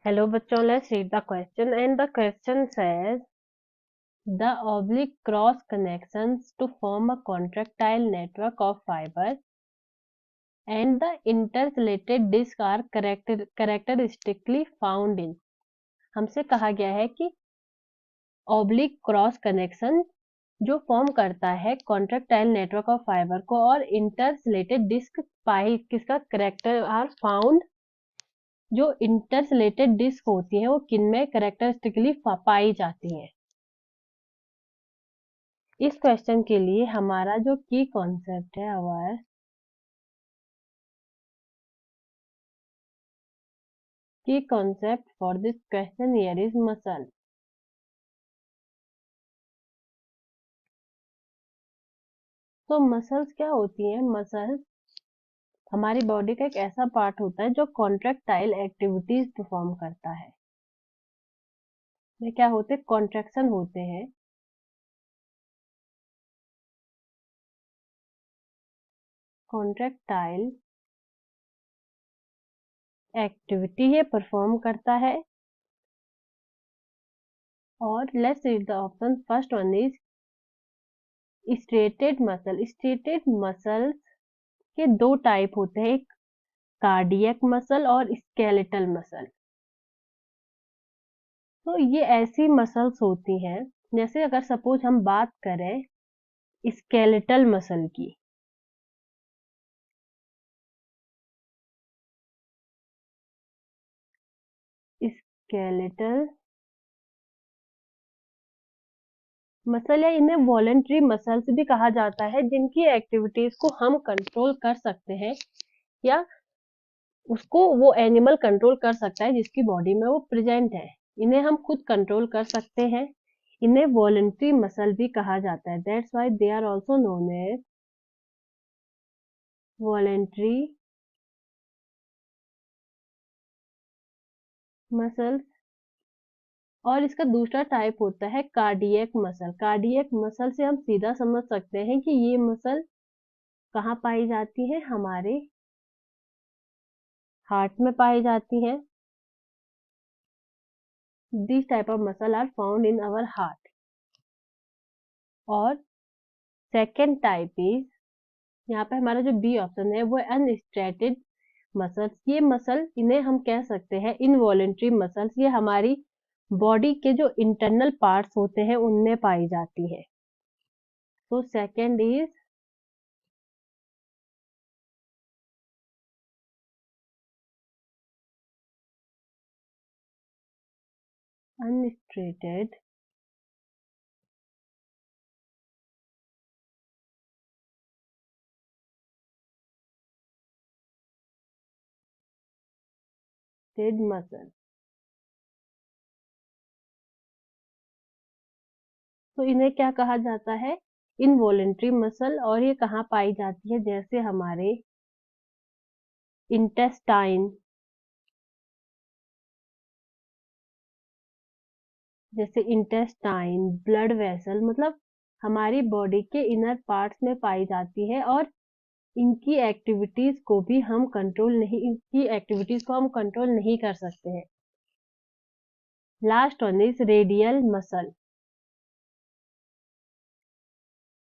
Hello bachon, let's read the question, and the question says the oblique cross connections to form a contractile network of fiber and the interrelated disc are characteristically found in। हमसे कहा गया है कि oblique cross connection जो form करता है contractile network of fibre को और इंटरलेटेड डिस्क पाई किसका करेक्टर आर फाउंड। जो इंटरलेटेड डिस्क होती है वो किनमें करेक्टरिस्टिकली पाई जाती है। इस क्वेश्चन के लिए हमारा जो की कॉन्सेप्ट है अवर की concept for this question here is muscle. तो मसल्स क्या होती हैं? मसल्स हमारी बॉडी का एक ऐसा पार्ट होता है जो कॉन्ट्रैक्टाइल एक्टिविटीज परफॉर्म करता है। ये क्या होते हैं? कॉन्ट्रैक्शन होते हैं। कॉन्ट्रैक्टाइल एक्टिविटी ये परफॉर्म करता है। और let's read the option. First one is striated muscle. Striated muscles के दो टाइप होते हैं, एक कार्डियक मसल और स्केलेटल मसल। तो ये ऐसी मसल्स होती हैं, जैसे अगर सपोज हम बात करें स्केलेटल मसल की, स्केलेटल मसल या इन्हें वॉलेंट्री मसल्स भी कहा जाता है, जिनकी एक्टिविटीज को हम कंट्रोल कर सकते हैं या उसको वो एनिमल कंट्रोल कर सकता है जिसकी बॉडी में वो प्रेजेंट है। इन्हें हम खुद कंट्रोल कर सकते हैं। इन्हें वॉलेंट्री मसल भी कहा जाता है। That's why they are also known as voluntary muscles. और इसका दूसरा टाइप होता है कार्डियक मसल। कार्डियक मसल से हम सीधा समझ सकते हैं कि ये मसल कहाँ पाई जाती है? हमारे हार्ट में पाई जाती है। This type of muscle are found in our heart. और सेकेंड टाइप इज, यहाँ पे हमारा जो बी ऑप्शन है वो अनस्ट्रेटेड मसल्स। ये मसल इन्हें हम कह सकते हैं इनवॉलेंट्री मसल्स। ये हमारी बॉडी के जो इंटरनल पार्ट्स होते हैं उनमें पाई जाती है। तो सेकेंड इज अनस्ट्रेटेड मसल। तो इन्हें क्या कहा जाता है? Involuntary muscle. और ये कहाँ पाई जाती है? जैसे हमारे इंटेस्टाइन, जैसे इंटेस्टाइन, ब्लड वेसल, मतलब हमारी बॉडी के इनर पार्ट्स में पाई जाती है। और इनकी एक्टिविटीज को भी हम कंट्रोल नहीं इनकी एक्टिविटीज को हम कंट्रोल नहीं कर सकते हैं। Last one is radial muscle.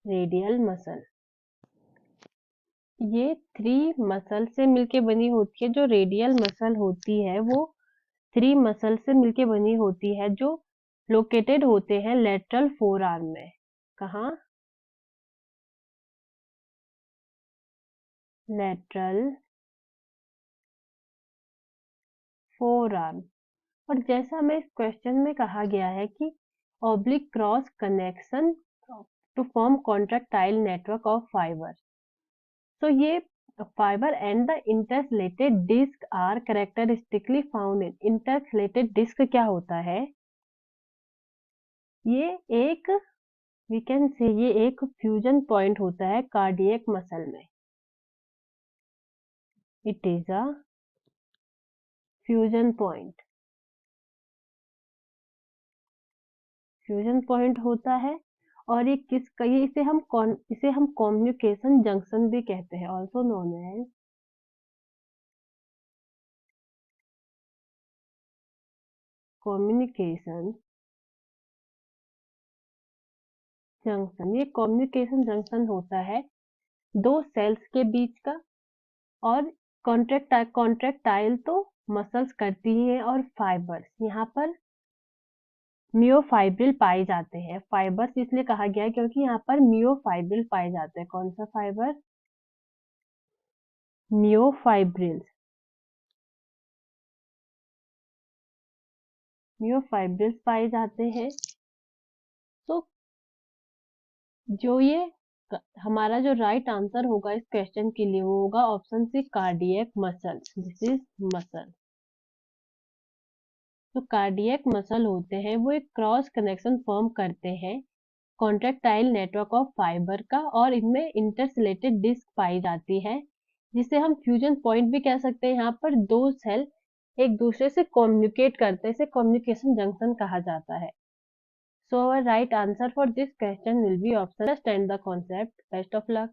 Radial muscle ये थ्री मसल से मिलके बनी होती है। जो रेडियल मसल होती है वो थ्री मसल से मिलके बनी होती है, जो लोकेटेड होते हैं लेटरल फोर आर्म में। कहाँ? Lateral four arm. और जैसा हमें इस क्वेश्चन में कहा गया है कि oblique cross connection to form contractile network of fibre. तो ये fibre and the intercalated disc are characteristically found in. Intercalated disc क्या होता है? ये एक वी कैन से ये एक फ्यूजन पॉइंट होता है कार्डियक मसल में। It is a fusion point. Fusion point होता है। और ये इसे हम कम्युनिकेशन जंक्शन भी कहते हैं, also known as communication junction. ये कम्युनिकेशन जंक्शन होता है दो सेल्स के बीच का, और कॉन्ट्रेक्टाइल तो मसल्स करती ही हैं, और फाइबर्स यहाँ पर मियोफाइब्रिल पाए जाते हैं। फाइबर्स इसलिए कहा गया है क्योंकि यहाँ पर मियोफाइब्रिल पाए जाते हैं। कौन सा फाइबर? मियोफाइब्रिल। मियोफाइब्रिल्स पाए जाते हैं। तो जो ये हमारा जो राइट आंसर होगा इस क्वेश्चन के लिए, वो होगा option C, cardiac muscles. This is muscle. तो कार्डियक मसल होते हैं वो एक क्रॉस कनेक्शन फॉर्म करते हैं कॉन्ट्रेक्टाइल नेटवर्क ऑफ फाइबर का, और इनमें इंटरसिलेटेड डिस्क पाई जाती है, जिसे हम फ्यूजन पॉइंट भी कह सकते हैं। यहाँ पर दो सेल एक दूसरे से कम्युनिकेट करते हैं, इसे कम्युनिकेशन जंक्शन कहा जाता है। So our right answer for this question will be option. Understand the concept. Best of luck.